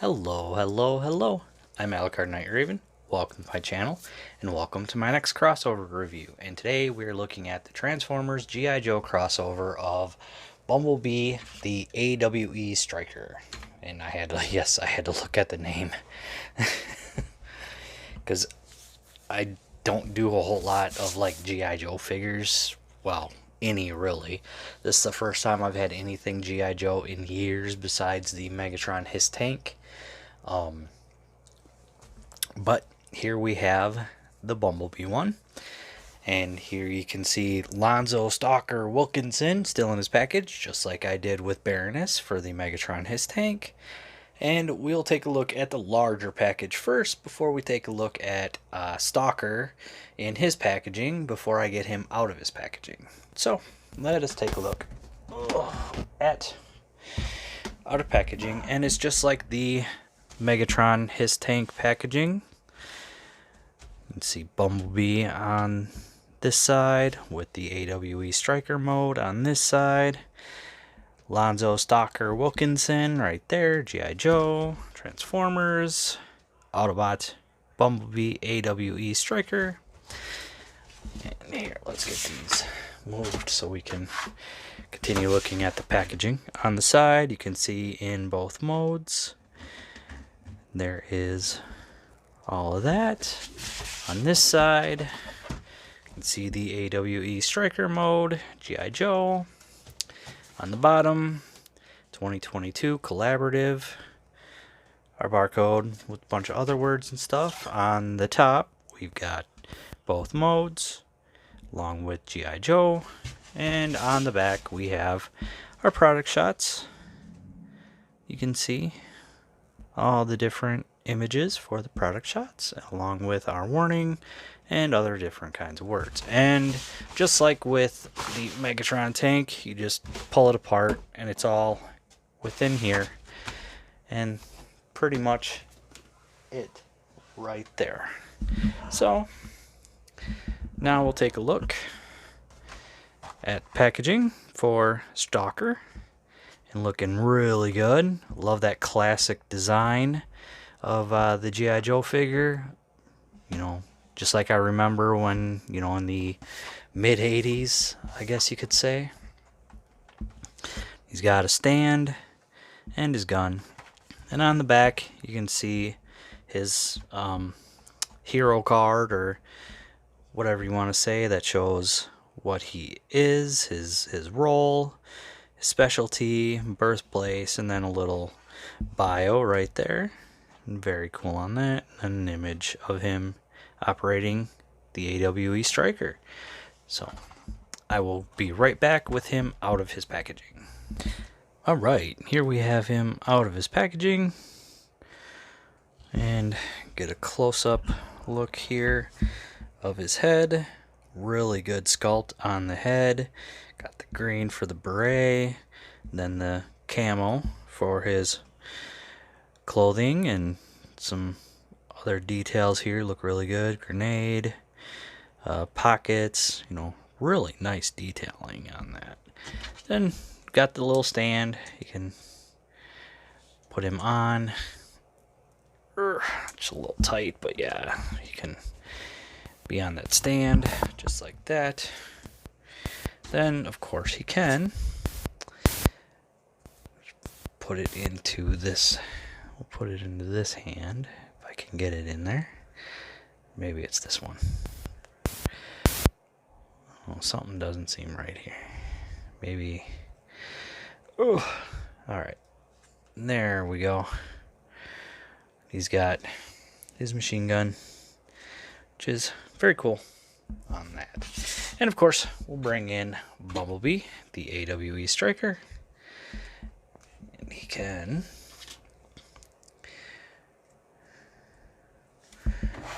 Hello, hello, hello. I'm Alucard Night Raven. Welcome to my channel, and welcome to my next crossover review. And today we're looking at the Transformers G.I. Joe crossover of Bumblebee, the A.W.E. Striker. And I had to look at the name. Because I don't do a whole lot of like G.I. Joe figures. Well, any really. This is the first time I've had anything G.I. Joe in years besides the Megatron His Tank. But here we have the Bumblebee one. And here you can see Lonzo Stalker Wilkinson still in his package, just like I did with Baroness for the Megatron His Tank. And we'll take a look at the larger package first before we take a look at Stalker in his packaging before I get him out of his packaging. So let us take a look at out of packaging, and it's just like the Megatron His Tank packaging. You can see Bumblebee on this side with the A.W.E. Striker mode on this side. Lonzo Stalker Wilkinson right there, G.I. Joe, Transformers, Autobot, Bumblebee, A.W.E. Striker. And here, let's get these moved so we can continue looking at the packaging. On the side, you can see in both modes. There is all of that. On this side, you can see the A.W.E. Striker mode, G.I. Joe. On the bottom, 2022 collaborative, our barcode with a bunch of other words and stuff. On the top, we've got both modes, along with G.I. Joe. And on the back, we have our product shots. You can see all the different images for the product shots, along with our warning and other different kinds of words. And just like with the Megatron tank, you just pull it apart and it's all within here, and pretty much it right there. So now we'll take a look at packaging for Stalker, and looking really good. Love that classic design of the G.I. Joe figure. You know, just like I remember when, you know, in the mid-80s, I guess you could say. He's got a stand and his gun. And on the back, you can see his hero card, or whatever you want to say, that shows what he is, his role, his specialty, birthplace, and then a little bio right there. Very cool on that. And an image of him operating the A.W.E. Striker. So I will be right back with him out of his packaging. Alright, here we have him out of his packaging. And get a close-up look here of his head. Really good sculpt on the head. Got the green for the beret, then the camo for his clothing, and some other details here look really good. Grenade, pockets, you know, really nice detailing on that. Then got the little stand. You can put him on. Just a little tight, but yeah, you can be on that stand just like that. Then of course he can put it into this. We'll put it into this hand if I can get it in there. Maybe it's this one. Oh, something doesn't seem right here. Maybe. Oh, all right. There we go. He's got his machine gun, which is very cool on that. And of course, we'll bring in Bumblebee, the A.W.E. Striker. And he can.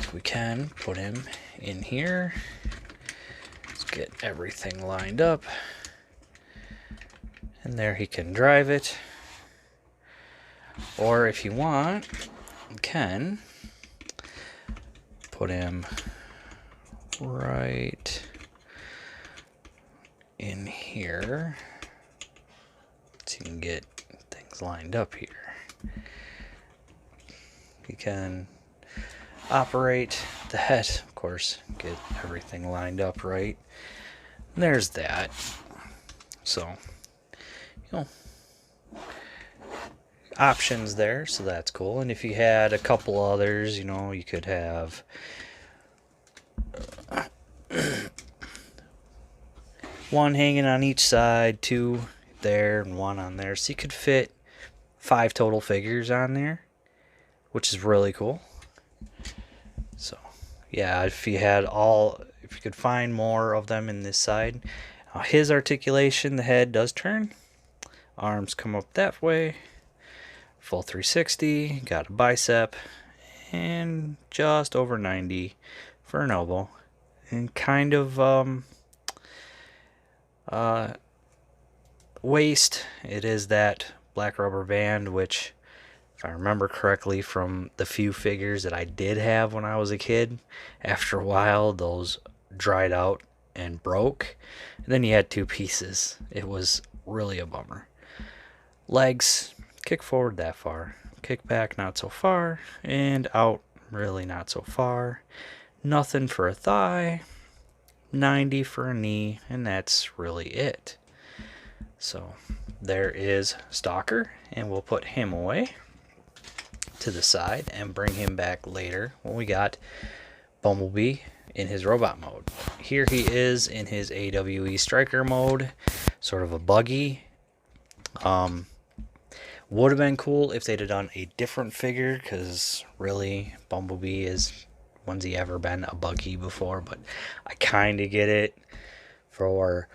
So we can put him in here. Let's get everything lined up. And there he can drive it. Or if you want, you can put him right in here so you can get things lined up here. you can operate the head, of course, get everything lined up right. And there's that. So, you know, options there, so that's cool. And if you had a couple others, you know, you could have one hanging on each side, two there and one on there, so you could fit 5 total figures on there, which is really cool. So yeah, if you could find more of them in this side. His articulation, the head does turn, arms come up that way, full 360, got a bicep, and just over 90 for an elbow, and kind of waist, it is that black rubber band, which, if I remember correctly from the few figures that I did have when I was a kid, after a while those dried out and broke, and then you had 2 pieces. It was really a bummer. Legs, kick forward that far, kick back not so far, and out really not so far. Nothing for a thigh, 90 for a knee, and that's really it. So there is Stalker, and we'll put him away to the side and bring him back later when we got Bumblebee in his robot mode. Here he is in his A.W.E. striker mode, sort of a buggy. Would have been cool if they'd have done a different figure, because really Bumblebee is, when's he ever been a buggy before? But I kind of get it. For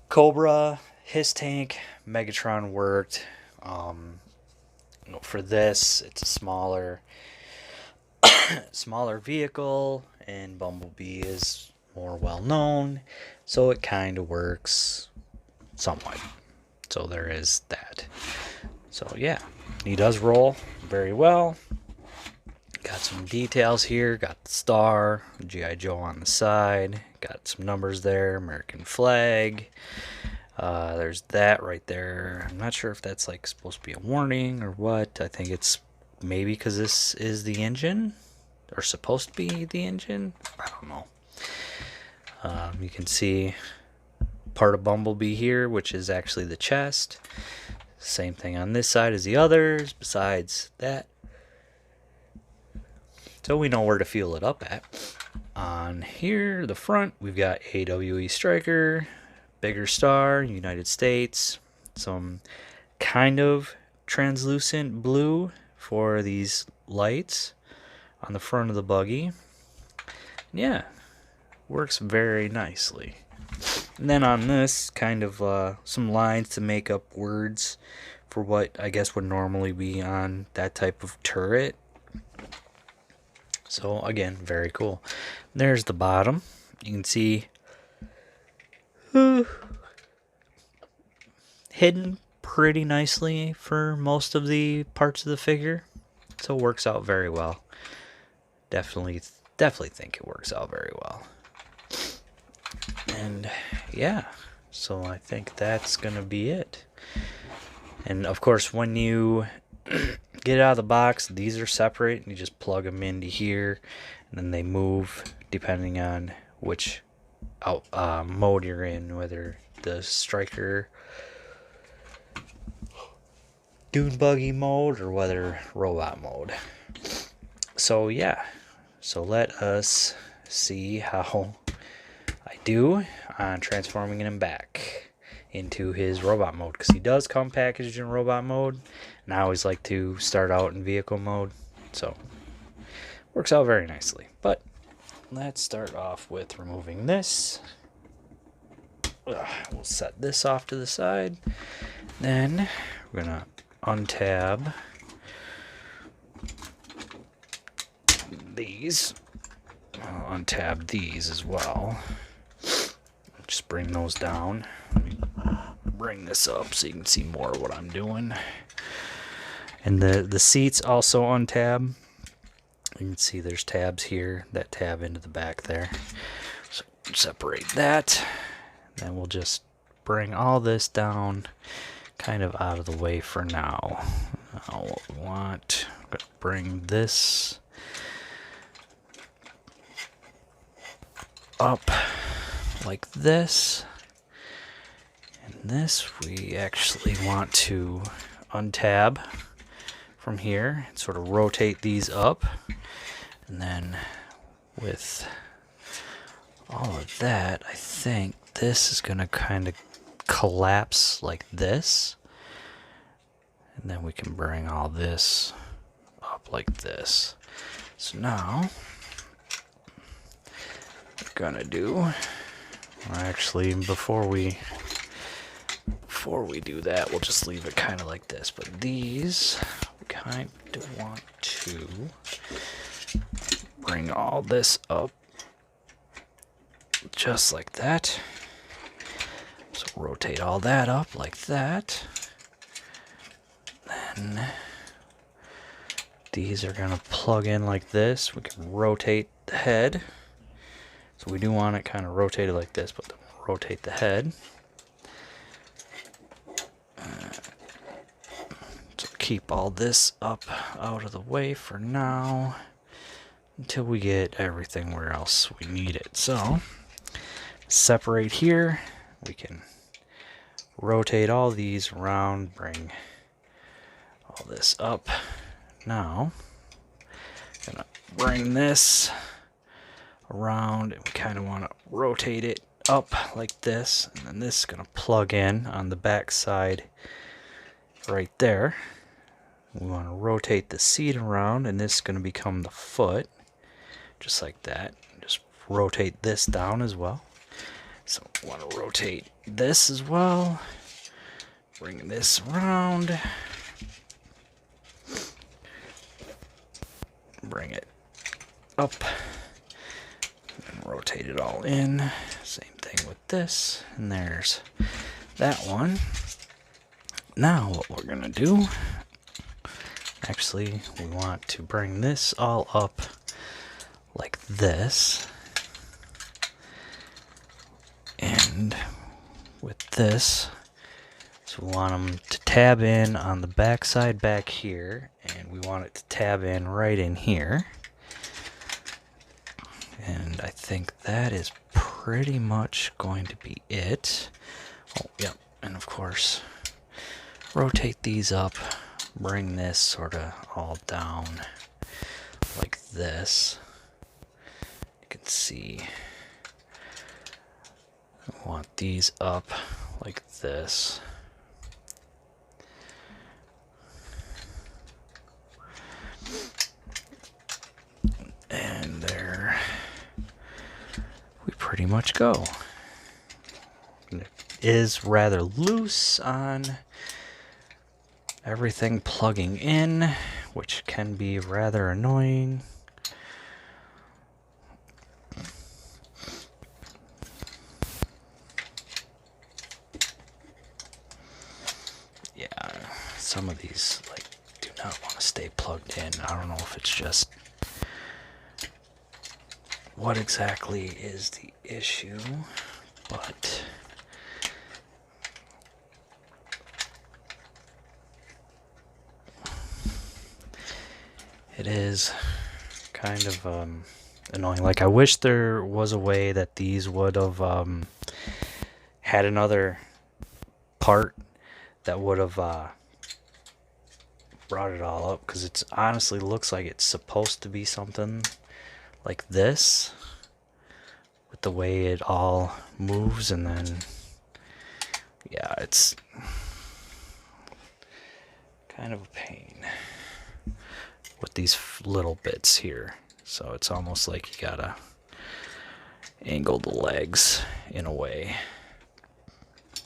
Cobra, his tank, Megatron worked. For this, it's a smaller vehicle, and Bumblebee is more well known, so it kind of works somewhat. So there is that. So yeah, he does roll very well. Got some details here. Got the star, G.I. Joe on the side. Got some numbers there, American flag. There's that right there. I'm not sure if that's like supposed to be a warning or what. I think it's maybe because this is the engine, or supposed to be the engine. I don't know. You can see part of Bumblebee here, which is actually the chest. Same thing on this side as the others, besides that. So we know where to fuel it up at. On here, the front, we've got A.W.E. striker, bigger star, United States, some kind of translucent blue for these lights on the front of the buggy. Yeah, works very nicely. And then on this, kind of some lines to make up words for what I guess would normally be on that type of turret. So again, very cool. There's the bottom. You can see hidden pretty nicely for most of the parts of the figure. So it works out very well. Definitely think it works out very well. And yeah, so I think that's gonna be it. And of course, when you get out of the box, these are separate, and you just plug them into here, and then they move depending on which mode you're in, whether the striker dune buggy mode or whether robot mode. So yeah, so let us see how I do on transforming him back into his robot mode, because he does come packaged in robot mode, and I always like to start out in vehicle mode, so works out very nicely. But let's start off with removing this. We'll set this off to the side. Then we're gonna untab these. I'll untab these as well. Just bring those down. Let me bring this up so you can see more of what I'm doing. And the seats also untab. You can see there's tabs here that tab into the back there. So separate that. Then we'll just bring all this down kind of out of the way for now. What we want, I'm going to bring this up like this. And this we actually want to untab from here and sort of rotate these up. And then with all of that, I think this is going to kind of collapse like this. And then we can bring all this up like this. So now, what we're going to do, actually, before we do that, we'll just leave it kind of like this. But these, we kind of want to bring all this up just like that. So rotate all that up like that. Then these are going to plug in like this. We can rotate the head. So we do want it kind of rotated like this, but then we'll rotate the head. So keep all this up out of the way for now until we get everything where else we need it. So separate here. We can rotate all these around, bring all this up. Now, gonna bring this around, and we kind of want to rotate it up like this, and then this is gonna plug in on the back side right there. We want to rotate the seat around, and this is going to become the foot, just like that. Just rotate this down as well. So we want to rotate this as well. Bring this around. Bring it up. And rotate it all in. Same thing with this. And there's that one. Now what we're going to do, actually, we want to bring this all up like this. And with this, so we want them to tab in on the back side back here, and we want it to tab in right in here. And I think that is pretty much going to be it. Oh, yep, and of course, rotate these up, bring this sort of all down like this. You can see I want these up like this. And there we pretty much go. It is rather loose on everything plugging in, which can be rather annoying. Yeah, some of these do not want to stay plugged in. I don't know if it's just what exactly is the issue, but it is kind of annoying. Like, I wish there was a way that these would have had another part that would have brought it all up, because it honestly looks like it's supposed to be something like this with the way it all moves, and then yeah, it's kind of a pain with these little bits here. So it's almost like you gotta angle the legs in a way.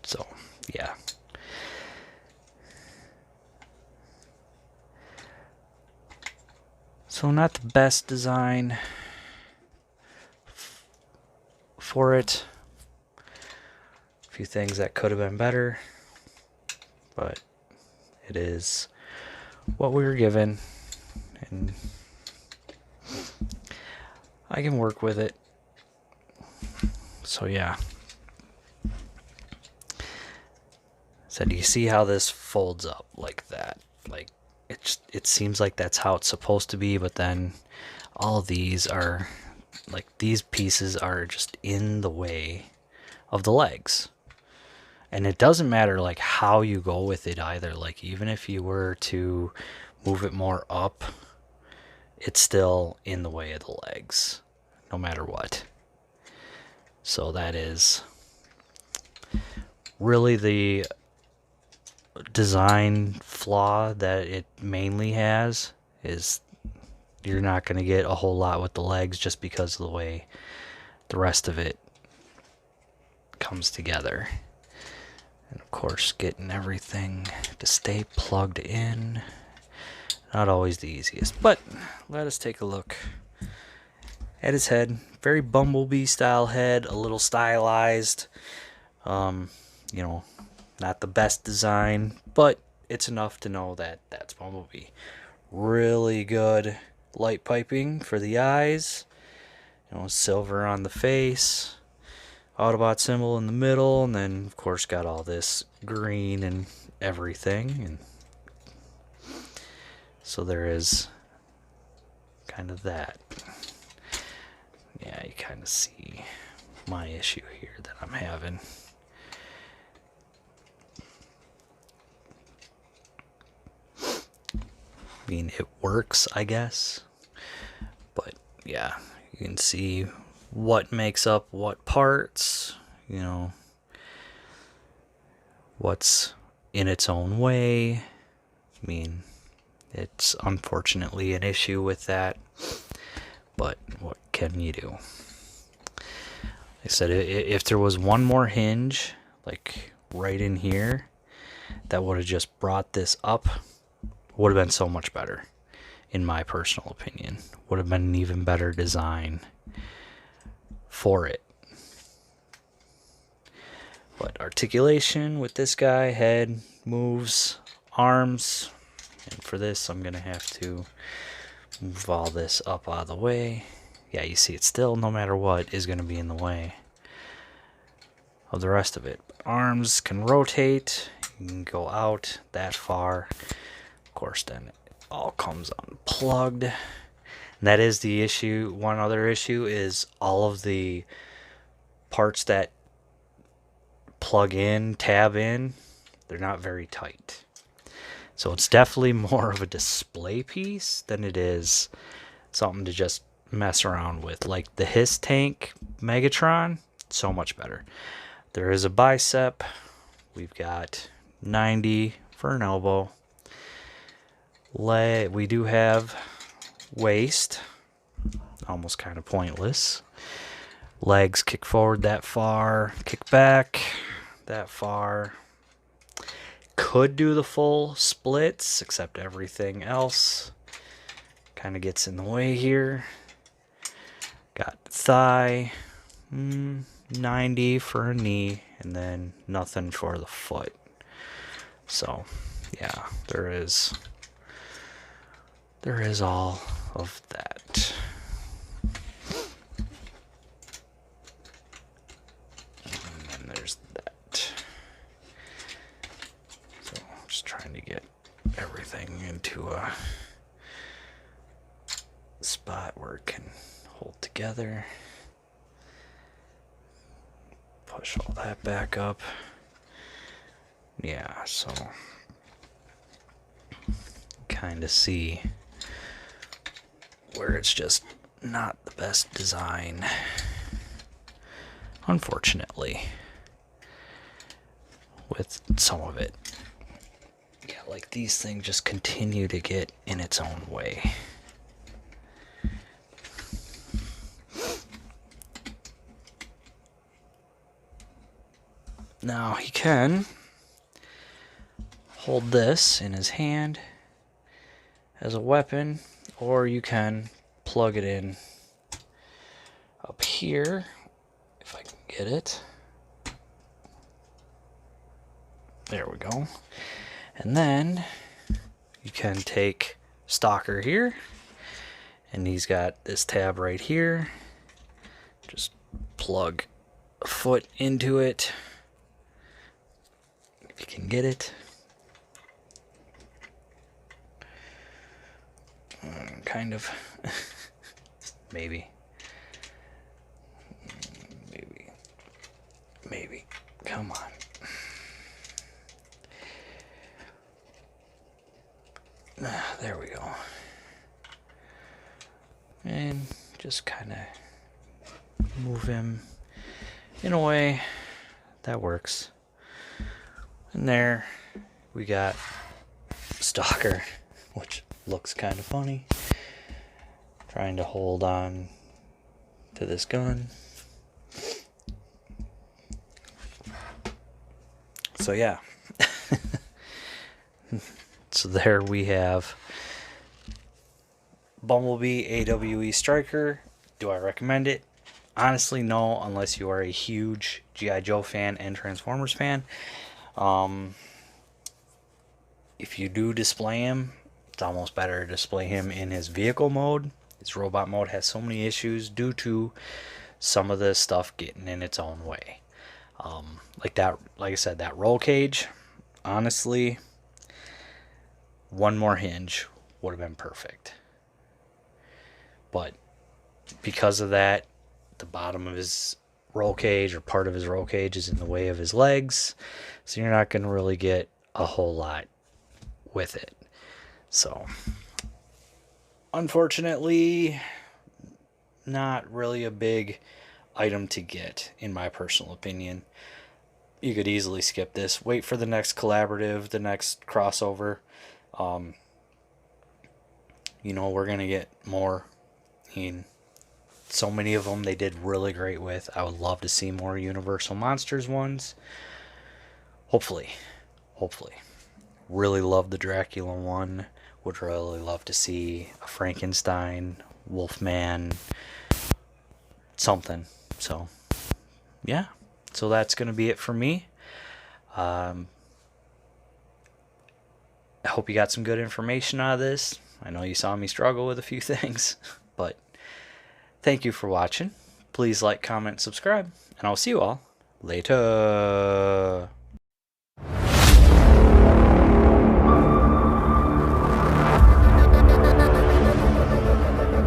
So yeah. So not the best design for it. A few things that could have been better, but it is what we were given, and I can work with it. So yeah. So do you see how this folds up like that? Like, it seems like that's how it's supposed to be, but then all of these are like, these pieces are just in the way of the legs. And it doesn't matter like how you go with it either. Like, even if you were to move it more up, it's still in the way of the legs, no matter what. So that is really the design flaw that it mainly has, is you're not going to get a whole lot with the legs just because of the way the rest of it comes together. And of course, getting everything to stay plugged in, not always the easiest. But let us take a look at his head. Very Bumblebee style head, a little stylized. You know, not the best design, but it's enough to know that that's Bumblebee. Really good light piping for the eyes. You know, silver on the face. Autobot symbol in the middle, and then of course got all this green and everything. And so there is kind of that. Yeah, you kind of see my issue here that I'm having. I mean, it works, I guess. But yeah, you can see what makes up what parts, you know, what's in its own way. I mean, it's unfortunately an issue with that, but what can you do? Like I said, if there was one more hinge, like right in here, that would have just brought this up, would have been so much better, in my personal opinion. Would have been an even better design for it. But articulation with this guy, head, moves, arms, and for this I'm gonna have to move all this up out of the way. Yeah, you see it still, no matter what, is gonna be in the way of the rest of it. Arms can rotate, you can go out that far. Of course, then it all comes unplugged. And that is the issue. One other issue is all of the parts that plug in, tab in, they're not very tight. So it's definitely more of a display piece than it is something to just mess around with. Like the Hiss Tank Megatron, so much better. There is a bicep. We've got 90 for an elbow. We do have waist, almost kind of pointless. Legs kick forward that far, kick back that far. Could do the full splits, except everything else kind of gets in the way here. Got thigh, 90 for a knee, and then nothing for the foot. So, yeah, there is all of that. And then there's that. So I'm just trying to get everything into a spot where it can hold together. Push all that back up. Yeah, so kind of see where it's just not the best design, unfortunately, with some of it. Yeah, like these things just continue to get in its own way. Now he can hold this in his hand as a weapon, or you can plug it in up here, if I can get it. There we go. And then you can take Stalker here, and he's got this tab right here. Just plug a foot into it, if you can get it. one, kind of. Maybe. Maybe. Come on. There we go. And just kind of move him in a way that works. And there we got Stalker, which looks kind of funny. Trying to hold on to this gun. So yeah. So there we have Bumblebee A.W.E. Striker. Do I recommend it? Honestly, no, unless you are a huge G.I. Joe fan and Transformers fan. If you do display him, it's almost better to display him in his vehicle mode. His robot mode has so many issues due to some of the stuff getting in its own way. Like I said, that roll cage, honestly, one more hinge would have been perfect. But because of that, the bottom of his roll cage, or part of his roll cage, is in the way of his legs, so you're not going to really get a whole lot with it. So unfortunately, not really a big item to get, in my personal opinion. You could easily skip this. Wait for the next collaborative, the next crossover. We're going to get more. I mean, so many of them they did really great with. I would love to see more Universal Monsters ones. Hopefully. Really love the Dracula one. Would really love to see a Frankenstein, Wolfman, something. So, yeah. So that's going to be it for me. I hope you got some good information out of this. I know you saw me struggle with a few things, but thank you for watching. Please like, comment, subscribe, and I'll see you all later.